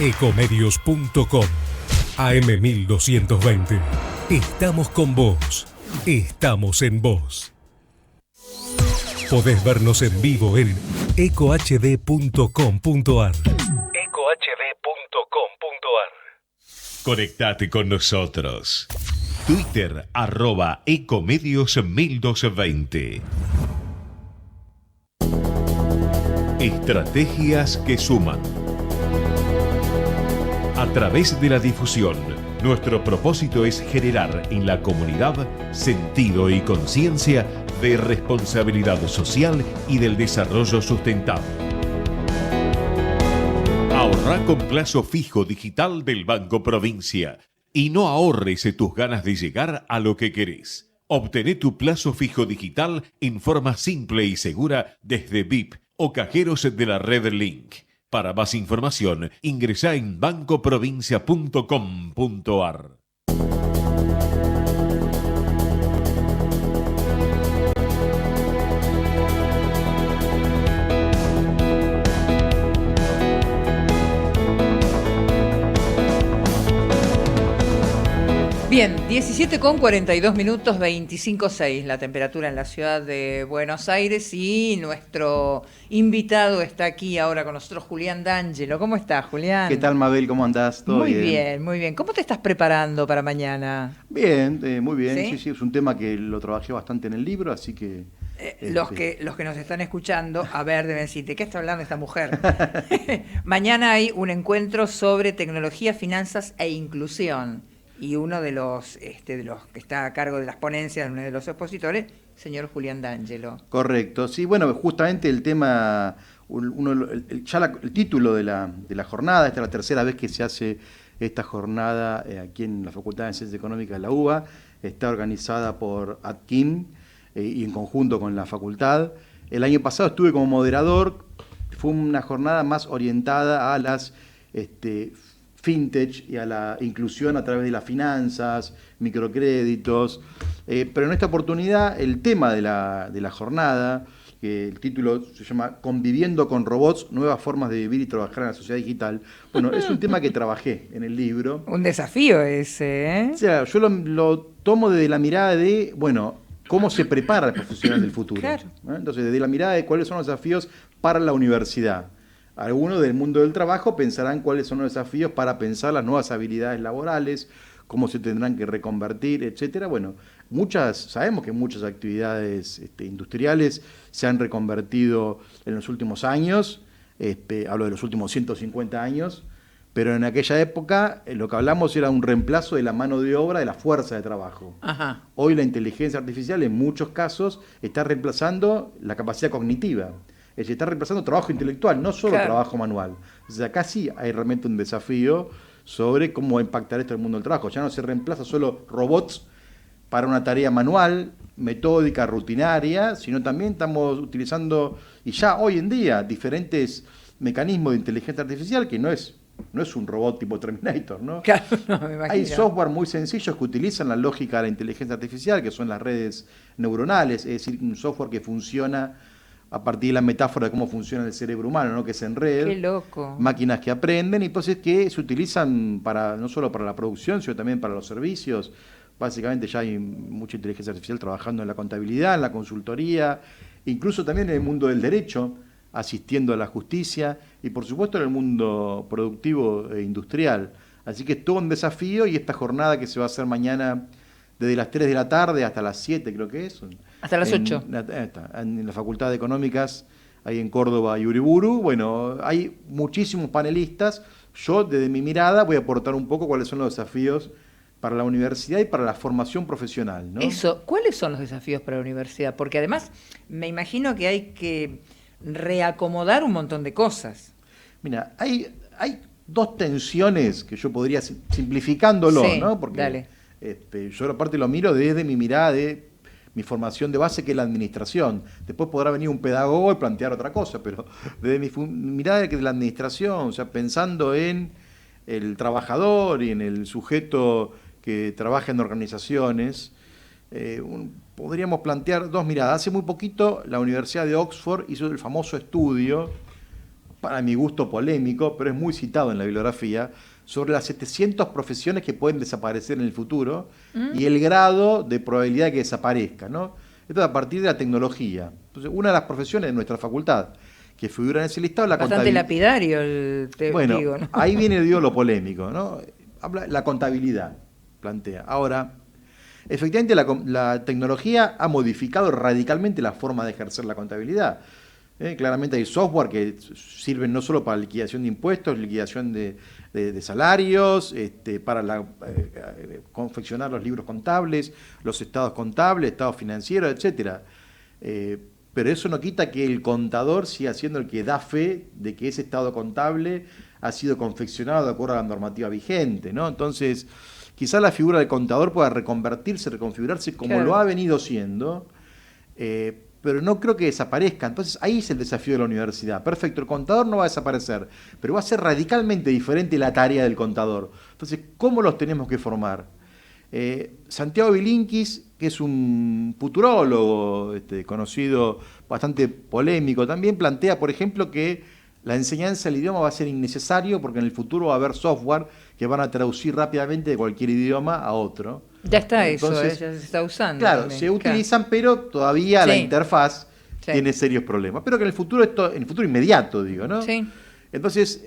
Ecomedios.com AM1220. Estamos con vos. Estamos en vos. Podés vernos en vivo en ecohd.com.ar. ecohd.com.ar. Conectate con nosotros. Twitter @ecomedios1220. Estrategias que suman. A través de la difusión, nuestro propósito es generar en la comunidad sentido y conciencia de responsabilidad social y del desarrollo sustentable. Ahorra con plazo fijo digital del Banco Provincia y no ahorres tus ganas de llegar a lo que querés. Obtené tu plazo fijo digital en forma simple y segura desde VIP o cajeros de la red Link. Para más información, ingresá en bancoprovincia.com.ar. Bien, 17:42 minutos, 25:06 la temperatura en la ciudad de Buenos Aires y nuestro invitado está aquí ahora con nosotros, Julián D'Angelo. ¿Cómo estás, Julián? ¿Qué tal, Mabel? ¿Cómo andás? ¿Todo Muy bien? bien, muy bien. ¿Cómo te estás preparando para mañana? Bien, muy bien. ¿Sí? Sí, es un tema que lo trabajé bastante en el libro, así que... Los que nos están escuchando, a ver, deben decir, ¿de qué está hablando esta mujer? Mañana hay un encuentro sobre tecnología, finanzas e inclusión. Y uno de los que está a cargo de las ponencias, uno de los expositores, señor Julián D'Angelo. Correcto. Sí, bueno, justamente el tema, el título de la jornada, esta es la tercera vez que se hace esta jornada aquí en la Facultad de Ciencias Económicas de la UBA, está organizada por ADKIM y en conjunto con la facultad. El año pasado estuve como moderador, fue una jornada más orientada a las fintech y a la inclusión a través de las finanzas, microcréditos, pero en esta oportunidad el tema de la jornada, que el título se llama Conviviendo con robots, nuevas formas de vivir y trabajar en la sociedad digital. Bueno, es un tema que trabajé en el libro. Un desafío ese, ¿eh? O sea, yo lo tomo desde la mirada de, bueno, cómo se prepara el profesional del futuro. Claro. Entonces, desde la mirada de cuáles son los desafíos para la universidad. Algunos del mundo del trabajo pensarán cuáles son los desafíos para pensar las nuevas habilidades laborales, cómo se tendrán que reconvertir, etcétera. Bueno, sabemos que muchas actividades industriales se han reconvertido en los últimos años, hablo de los últimos 150 años, pero en aquella época lo que hablamos era un reemplazo de la mano de obra de la fuerza de trabajo. Ajá. Hoy la inteligencia artificial en muchos casos está reemplazando la capacidad cognitiva. Es decir, está reemplazando trabajo intelectual, no solo trabajo manual. O sea, acá sí hay realmente un desafío sobre cómo va a impactar esto en el mundo del trabajo. Ya no se reemplaza solo robots para una tarea manual, metódica, rutinaria, sino también estamos utilizando, y ya hoy en día, diferentes mecanismos de inteligencia artificial que no es un robot tipo Terminator, ¿no? Claro, no, me imagino. Hay software muy sencillos que utilizan la lógica de la inteligencia artificial, que son las redes neuronales, es decir, un software que funciona a partir de la metáfora de cómo funciona el cerebro humano, ¿no? Que es en red. Qué loco. Máquinas que aprenden y entonces que se utilizan no solo para la producción, sino también para los servicios. Básicamente ya hay mucha inteligencia artificial trabajando en la contabilidad, en la consultoría, incluso también en el mundo del derecho, asistiendo a la justicia y por supuesto en el mundo productivo e industrial. Así que es todo un desafío y esta jornada que se va a hacer mañana desde las 3 de la tarde hasta las 7 creo que es. Hasta las 8. En la Facultad de Económicas, ahí en Córdoba y Uriburu. Bueno, hay muchísimos panelistas. Yo, desde mi mirada, voy a aportar un poco cuáles son los desafíos para la universidad y para la formación profesional, ¿no? Eso, ¿cuáles son los desafíos para la universidad? Porque además me imagino que hay que reacomodar un montón de cosas. Mira, hay dos tensiones que yo podría, simplificándolo, Sí, ¿no? Porque dale. Yo aparte lo miro desde mi mirada de mi formación de base, que es la administración. Después podrá venir un pedagogo y plantear otra cosa, pero desde mi mirada de la administración, o sea, pensando en el trabajador y en el sujeto que trabaja en organizaciones, podríamos plantear dos miradas. Hace muy poquito la Universidad de Oxford hizo el famoso estudio para mi gusto polémico, pero es muy citado en la bibliografía, sobre las 700 profesiones que pueden desaparecer en el futuro y el grado de probabilidad de que desaparezca, ¿no? Esto es a partir de la tecnología. Entonces, una de las profesiones de nuestra facultad que figura en ese listado es la Bastante contabilidad. lapidario Bueno, digo, ¿no? ahí viene digo, lo polémico, ¿no? Habla la contabilidad, plantea. Ahora, efectivamente la tecnología ha modificado radicalmente la forma de ejercer la contabilidad. Claramente hay software que sirven no solo para liquidación de impuestos, liquidación de salarios, para confeccionar los libros contables, los estados contables, estados financieros, etcétera. Pero eso no quita que el contador siga siendo el que da fe de que ese estado contable ha sido confeccionado de acuerdo a la normativa vigente, ¿no? Entonces, quizás la figura del contador pueda reconvertirse, reconfigurarse como Claro. lo ha venido siendo, pero no creo que desaparezca. Entonces, ahí es el desafío de la universidad. Perfecto, el contador no va a desaparecer, pero va a ser radicalmente diferente la tarea del contador. Entonces, ¿cómo los tenemos que formar? Santiago Bilinkis, que es un futurólogo conocido, bastante polémico, también plantea, por ejemplo, que la enseñanza del idioma va a ser innecesario porque en el futuro va a haber software que van a traducir rápidamente de cualquier idioma a otro. Ya está Entonces, eso, ya se está usando. Claro, también, se utilizan, pero todavía Sí. la interfaz Sí. tiene serios problemas. Pero que en el futuro, en el futuro inmediato, digo, ¿no? Sí. Entonces,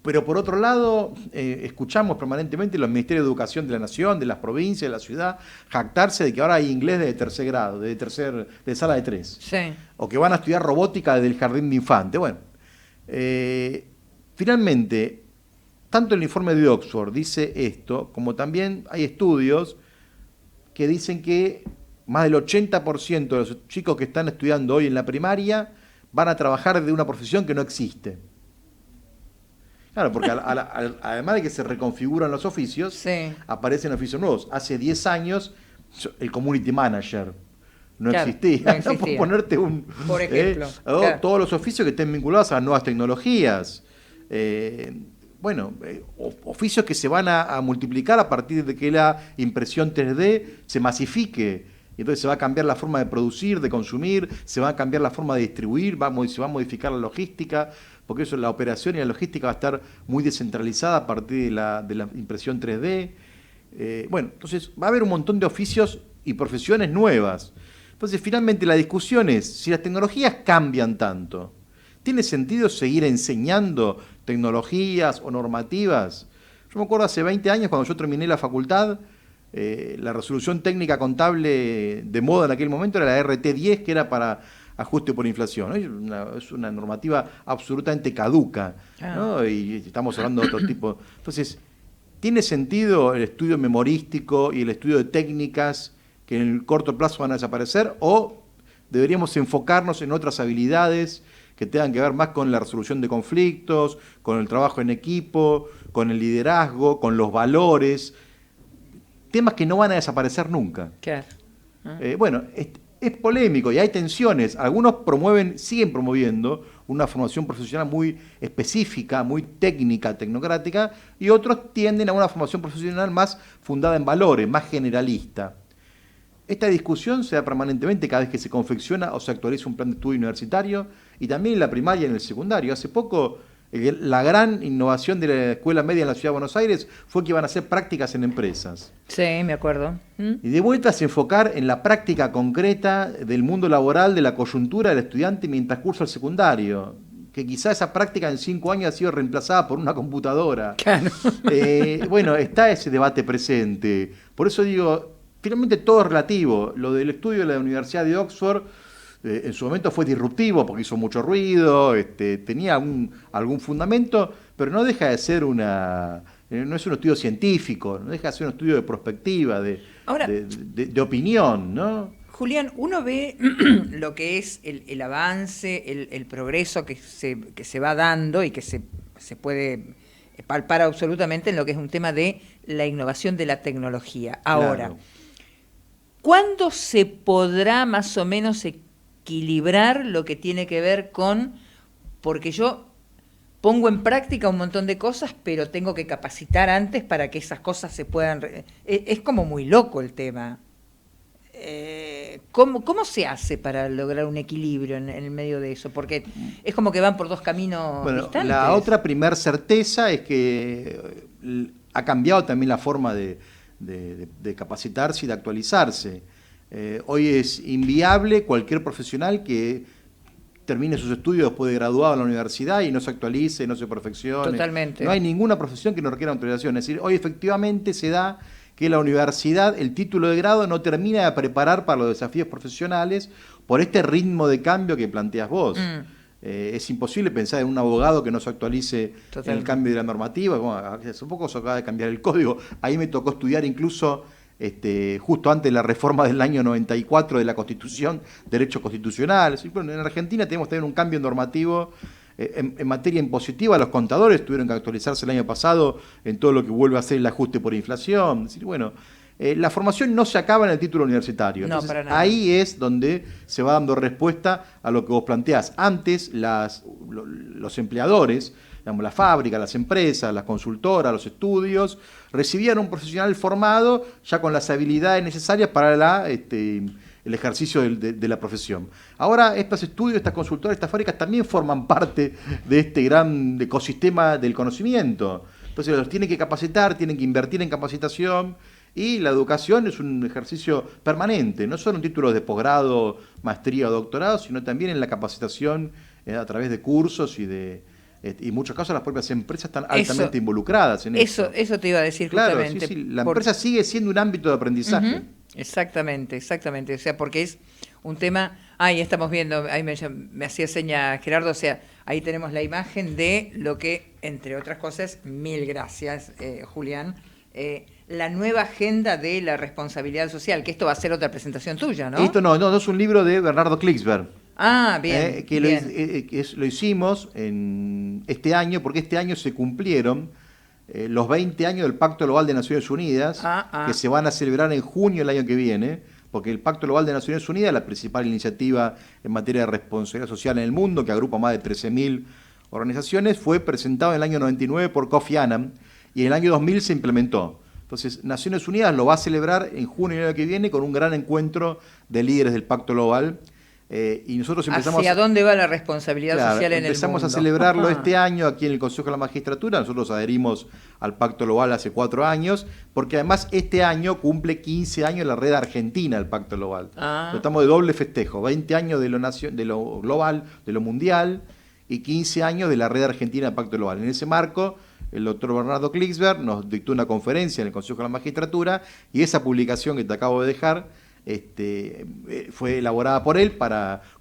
pero por otro lado, escuchamos permanentemente los ministerios de educación de la nación, de las provincias, de la ciudad, jactarse de que ahora hay inglés de tercer grado, de sala de 3. Sí. O que van a estudiar robótica desde el jardín de infante. Bueno, finalmente, tanto el informe de Oxford dice esto, como también hay estudios que dicen que más del 80% de los chicos que están estudiando hoy en la primaria van a trabajar de una profesión que no existe. Claro, porque además de que se reconfiguran los oficios, Sí. aparecen oficios nuevos. Hace 10 años, el community manager no Claro, existía. no existía. Por ponerte un... Por ejemplo, o claro. todos los oficios que estén vinculados a las nuevas tecnologías. Oficios que se van a multiplicar a partir de que la impresión 3D se masifique. Y entonces se va a cambiar la forma de producir, de consumir, se va a cambiar la forma de distribuir, se va a modificar la logística, porque eso, la operación y la logística va a estar muy descentralizada a partir de la impresión 3D. Entonces va a haber un montón de oficios y profesiones nuevas. Entonces, finalmente la discusión es, si las tecnologías cambian tanto, ¿tiene sentido seguir enseñando tecnologías o normativas? Yo me acuerdo hace 20 años, cuando yo terminé la facultad, la resolución técnica contable de moda en aquel momento era la RT10, que era para ajuste por inflación, ¿no? Es una normativa absolutamente caduca, ¿no? Y estamos hablando de otro tipo. Entonces, ¿tiene sentido el estudio memorístico y el estudio de técnicas que en el corto plazo van a desaparecer? ¿O deberíamos enfocarnos en otras habilidades que tengan que ver más con la resolución de conflictos, con el trabajo en equipo, con el liderazgo, con los valores? Temas que no van a desaparecer nunca. Claro. Es polémico y hay tensiones. Algunos siguen promoviendo una formación profesional muy específica, muy técnica, tecnocrática, y otros tienden a una formación profesional más fundada en valores, más generalista. Esta discusión se da permanentemente cada vez que se confecciona o se actualiza un plan de estudio universitario, y también en la primaria y en el secundario. Hace poco, la gran innovación de la escuela media en la Ciudad de Buenos Aires fue que iban a hacer prácticas en empresas. Sí, me acuerdo. Y de vuelta se enfocar en la práctica concreta del mundo laboral, de la coyuntura del estudiante mientras cursa el secundario. Que quizá esa práctica en 5 años ha sido reemplazada por una computadora. Claro. Está ese debate presente. Por eso digo, finalmente todo es relativo. Lo del estudio de la Universidad de Oxford en su momento fue disruptivo porque hizo mucho ruido, tenía algún fundamento, pero no deja de ser no es un estudio científico, no deja de ser un estudio de perspectiva, de opinión, ¿no? Julián, uno ve lo que es el avance, el progreso que se va dando y que se puede palpar absolutamente en lo que es un tema de la innovación de la tecnología. Ahora, Claro. ¿cuándo se podrá más o menos equilibrar lo que tiene que ver con, porque yo pongo en práctica un montón de cosas, pero tengo que capacitar antes para que esas cosas se puedan... Es como muy loco el tema. ¿Cómo se hace para lograr un equilibrio en el medio de eso? Porque es como que van por dos caminos distantes. La otra primer certeza es que ha cambiado también la forma de capacitarse y de actualizarse. Hoy es inviable cualquier profesional que termine sus estudios después de graduado en la universidad y no se actualice, no se perfeccione. Totalmente. No hay ninguna profesión que no requiera autorización. Es decir, hoy efectivamente se da que la universidad, el título de grado, no termina de preparar para los desafíos profesionales por este ritmo de cambio que planteas vos. Es imposible pensar en un abogado que no se actualice en el cambio de la normativa. Bueno, hace poco se acaba de cambiar el código. Ahí me tocó estudiar incluso justo antes de la reforma del año 94 de la Constitución, Derecho Constitucional. Bueno, en Argentina tenemos también un cambio normativo en materia impositiva. Los contadores tuvieron que actualizarse el año pasado en todo lo que vuelve a ser el ajuste por inflación. Es decir, bueno, la formación no se acaba en el título universitario. Entonces, para nada. ahí es donde se va dando respuesta a lo que vos planteás. Antes, los empleadores, digamos, la fábrica, las empresas, las consultoras, los estudios, recibían un profesional formado ya con las habilidades necesarias para el ejercicio de la profesión. Ahora estos estudios, estas consultoras, estas fábricas también forman parte de este gran ecosistema del conocimiento. Entonces los tienen que capacitar, tienen que invertir en capacitación, y la educación es un ejercicio permanente, no solo en títulos de posgrado, maestría o doctorado, sino también en la capacitación a través de cursos y en muchos casos las propias empresas están altamente involucradas en eso. Eso te iba a decir claro, justamente. Sí, la empresa sigue siendo un ámbito de aprendizaje. Exactamente. O sea, porque es un tema... Ahí estamos viendo, ahí me hacía seña Gerardo, o sea, ahí tenemos la imagen de lo que, entre otras cosas, mil gracias, Julián, la nueva agenda de la responsabilidad social, que esto va a ser otra presentación tuya, ¿no? Esto no es un libro de Bernardo Klicksberg. Ah, bien. Lo hicimos en este año, porque este año se cumplieron los 20 años del Pacto Global de Naciones Unidas, que se van a celebrar en junio del año que viene, porque el Pacto Global de Naciones Unidas, la principal iniciativa en materia de responsabilidad social en el mundo, que agrupa más de 13.000 organizaciones, fue presentado en el año 99 por Kofi Annan, y en el año 2000 se implementó. Entonces, Naciones Unidas lo va a celebrar en junio del año que viene con un gran encuentro de líderes del Pacto Global. Y nosotros empezamos... ¿Hacia dónde va la responsabilidad social en el mundo? Empezamos a celebrarlo este año aquí en el Consejo de la Magistratura. Nosotros adherimos al Pacto Global hace 4 años, porque además este año cumple 15 años la red argentina del Pacto Global. Estamos de doble festejo, 20 años de lo global, de lo mundial, y 15 años de la red argentina del Pacto Global. En ese marco, el doctor Bernardo Klicksberg nos dictó una conferencia en el Consejo de la Magistratura, y esa publicación que te acabo de dejar fue elaborada por él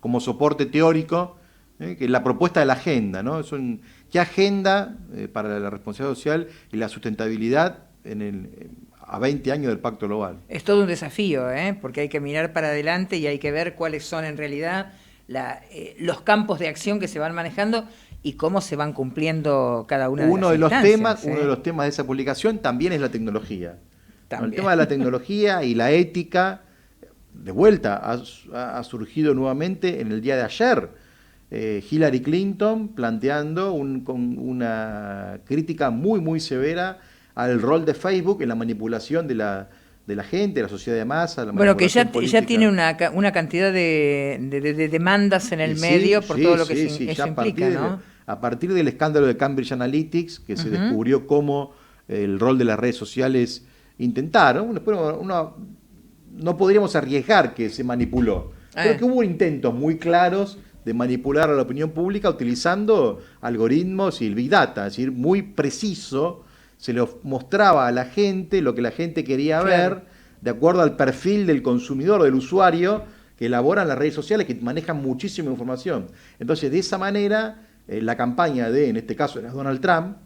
como soporte teórico, que es la propuesta de la agenda, ¿no? ¿Qué agenda para la responsabilidad social y la sustentabilidad a 20 años del Pacto Global? Es todo un desafío, porque hay que mirar para adelante y hay que ver cuáles son en realidad los campos de acción que se van manejando y cómo se van cumpliendo cada una de las instancias. Uno de los temas de esa publicación también es la tecnología. El tema de la tecnología y la ética, de vuelta, ha surgido nuevamente en el día de ayer. Hillary Clinton planteando una crítica muy, muy severa al rol de Facebook en la manipulación de la gente, de la sociedad de masa. Bueno, que ya tiene una cantidad de demandas en el medio por todo lo que eso implica, ¿no? A partir del escándalo de Cambridge Analytics, que se descubrió cómo el rol de las redes sociales intentaron, no podríamos arriesgar que se manipuló. Creo que hubo intentos muy claros de manipular a la opinión pública utilizando algoritmos y el Big Data, es decir, muy preciso, se le mostraba a la gente lo que la gente quería ver, de acuerdo al perfil del consumidor, del usuario, que elaboran las redes sociales, que manejan muchísima información. Entonces, de esa manera, la campaña en este caso era Donald Trump,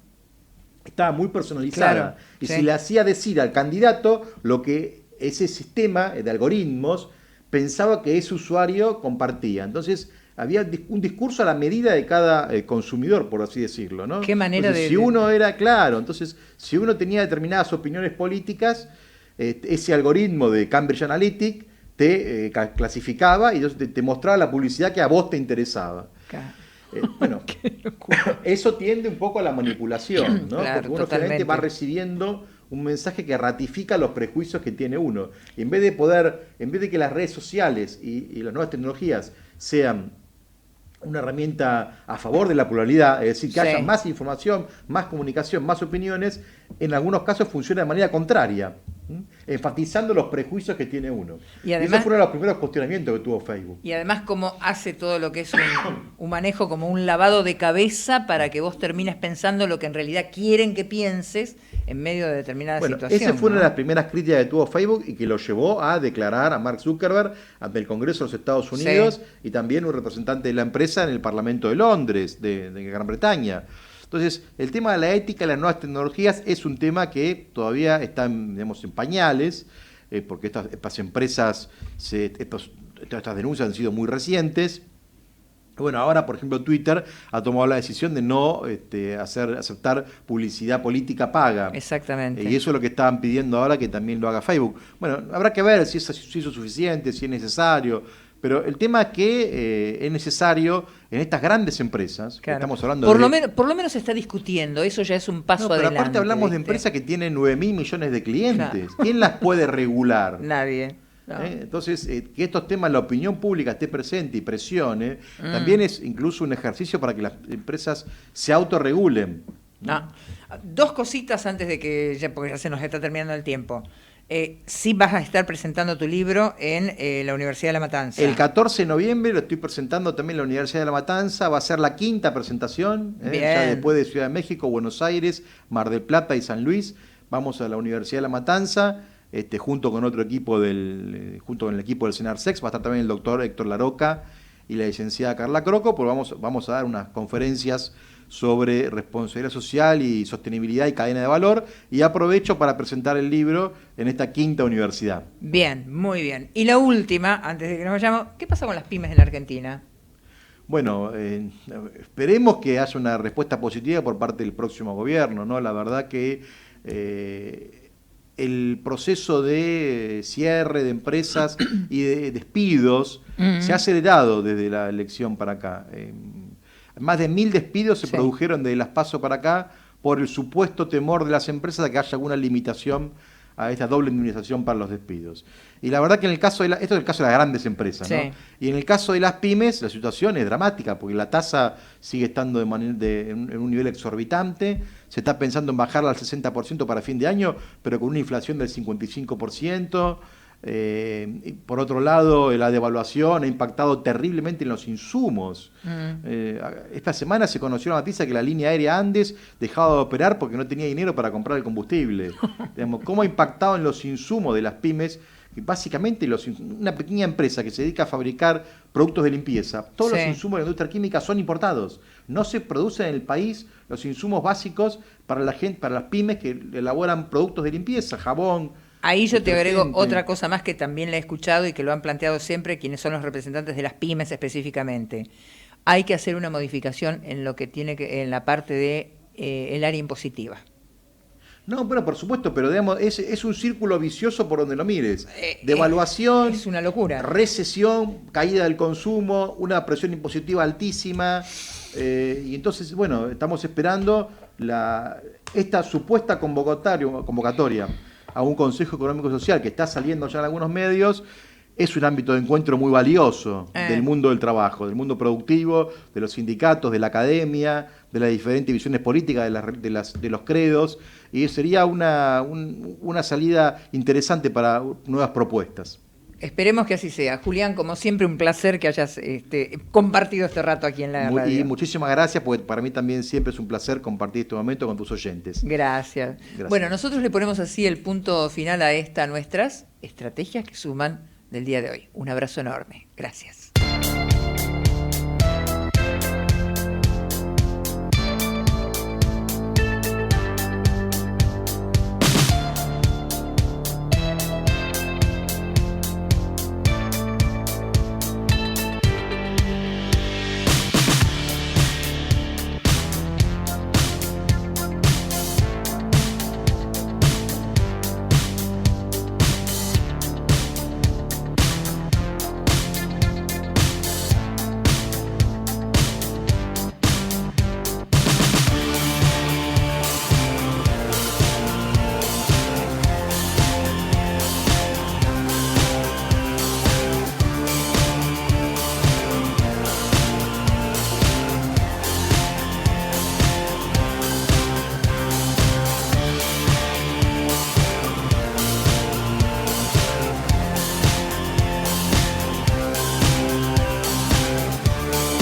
estaba muy personalizada. Y se le hacía decir al candidato lo que ese sistema de algoritmos pensaba que ese usuario compartía. Entonces, había un discurso a la medida de cada consumidor, por así decirlo, ¿no? Qué manera entonces, si uno tenía determinadas opiniones políticas, ese algoritmo de Cambridge Analytica te clasificaba y te mostraba la publicidad que a vos te interesaba. Eso tiende un poco a la manipulación, ¿no? Claro, porque uno finalmente va recibiendo un mensaje que ratifica los prejuicios que tiene uno. Y en vez de que las redes sociales y las nuevas tecnologías sean una herramienta a favor de la pluralidad, es decir, que haya más información, más comunicación, más opiniones, en algunos casos funciona de manera contraria, enfatizando los prejuicios que tiene uno. Y además, ese fue uno de los primeros cuestionamientos que tuvo Facebook. Y además como hace todo lo que es un manejo, como un lavado de cabeza para que vos termines pensando lo que en realidad quieren que pienses en medio de determinada situación. Esa fue una de las primeras críticas que tuvo Facebook y que lo llevó a declarar a Mark Zuckerberg ante el Congreso de los Estados Unidos y también un representante de la empresa en el Parlamento de Londres, de Gran Bretaña. Entonces, el tema de la ética y las nuevas tecnologías es un tema que todavía está, digamos, en pañales, porque estas empresas, estas denuncias han sido muy recientes. Bueno, ahora, por ejemplo, Twitter ha tomado la decisión de no aceptar publicidad política paga. Exactamente. Y eso es lo que estaban pidiendo ahora que también lo haga Facebook. Bueno, habrá que ver si eso es suficiente, si es necesario. Pero el tema es que es necesario en estas grandes empresas, que estamos hablando por lo menos se está discutiendo, eso ya es un paso adelante. Pero aparte hablamos de empresas que tienen 9.000 millones de clientes. Claro. ¿Quién las puede regular? Nadie. No. Entonces, que estos temas, la opinión pública esté presente y presione, también es incluso un ejercicio para que las empresas se autorregulen. Dos cositas antes de que, porque ya se nos está terminando el tiempo. Sí vas a estar presentando tu libro en la Universidad de La Matanza. El 14 de noviembre lo estoy presentando también en la Universidad de La Matanza. Va a ser la 5ª presentación, ya después de Ciudad de México, Buenos Aires, Mar del Plata y San Luis. Vamos a la Universidad de La Matanza, junto con otro equipo junto con el equipo del Senarsex. Va a estar también el doctor Héctor Laroca y la licenciada Carla Croco, porque vamos a dar unas conferencias sobre responsabilidad social y sostenibilidad y cadena de valor, y aprovecho para presentar el libro en esta 5ª universidad. Bien, muy bien. Y la última, antes de que nos vayamos, ¿qué pasa con las pymes en la Argentina? Bueno, esperemos que haya una respuesta positiva por parte del próximo gobierno, ¿no? La verdad que el proceso de cierre de empresas y de despidos se ha acelerado desde la elección para acá. Más de 1.000 despidos se produjeron de las PASO para acá por el supuesto temor de las empresas de que haya alguna limitación a esta doble indemnización para los despidos. Y la verdad que en el caso esto es el caso de las grandes empresas, ¿no? Y en el caso de las pymes la situación es dramática porque la tasa sigue estando en un nivel exorbitante. Se está pensando en bajarla al 60% para fin de año, pero con una inflación del 55%. Y por otro lado, la devaluación ha impactado terriblemente en los insumos. Esta semana se conoció la noticia que la línea aérea Andes dejaba de operar porque no tenía dinero para comprar el combustible. Digamos, ¿cómo ha impactado en los insumos de las pymes? Que básicamente una pequeña empresa que se dedica a fabricar productos de limpieza, todos los insumos de la industria química son importados. No se producen en el país los insumos básicos para las pymes que elaboran productos de limpieza, jabón. Ahí yo te agrego otra cosa más que también la he escuchado y que lo han planteado siempre quienes son los representantes de las pymes específicamente. Hay que hacer una modificación en lo que en la parte de el área impositiva. No, bueno, por supuesto, pero digamos, es un círculo vicioso por donde lo mires. Devaluación, es una locura. Recesión, caída del consumo, una presión impositiva altísima. Y entonces, bueno, estamos esperando esta supuesta convocatoria a un Consejo Económico y Social que está saliendo ya en algunos medios. Es un ámbito de encuentro muy valioso del mundo del trabajo, del mundo productivo, de los sindicatos, de la academia, de las diferentes visiones políticas, de los credos, y sería una salida interesante para nuevas propuestas. Esperemos que así sea. Julián, como siempre, un placer que hayas compartido este rato aquí en la radio. Y muchísimas gracias, porque para mí también siempre es un placer compartir este momento con tus oyentes. Gracias. Bueno, nosotros le ponemos así el punto final a nuestras estrategias que suman del día de hoy. Un abrazo enorme. Gracias.